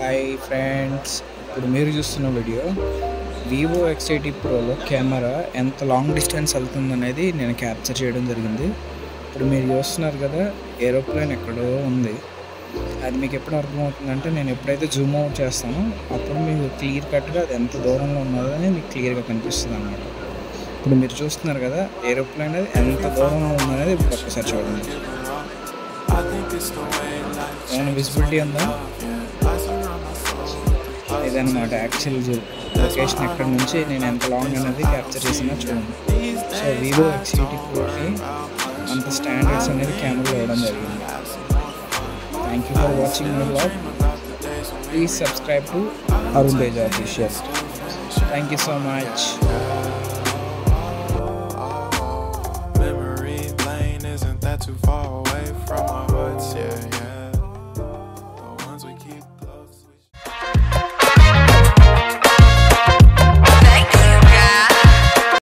Hi friends, ఇప్పుడు మీరు చూస్తున్న వీడియో వివో X80 ప్రోలో కెమెరా ఎంత లాంగ్ డిస్టెన్స్ వెళ్తుందనేది నేను క్యాప్చర్ చేయడం జరిగింది. ఇప్పుడు మీరు చూస్తున్నారు కదా, ఏరోప్లేన్ ఎక్కడో ఉంది. అది మీకు ఎప్పుడు అర్థమవుతుందంటే నేను ఎప్పుడైతే జూమ్ అవుట్ చేస్తానో అప్పుడు మీకు క్లియర్ కట్గా అది ఎంత దూరంలో ఉన్నదని మీకు క్లియర్గా కనిపిస్తుంది అన్నమాట. ఇప్పుడు మీరు చూస్తున్నారు కదా, ఏరోప్లేన్ అనేది ఎంత దూరంలో ఉందనేది ఇప్పుడు ఒక్కసారి చూడండి. ఏమైనా విజిబిలిటీ ఉందా? ఇదన్నమాట యాక్చువల్ లొకేషన్ ఎక్కడి నుంచి నేను ఎంత లాంగ్ అనేది క్యాప్చర్ చేసినా చూడండి. సో వివో X80 ప్రోకి అంత స్టాండర్డ్స్ అనేది కెమెరా ఇవ్వడం జరిగింది. Thank you for watching my vlog. Please subscribe to Arun Teja official. Thank you so much. Memory lane isn't that too far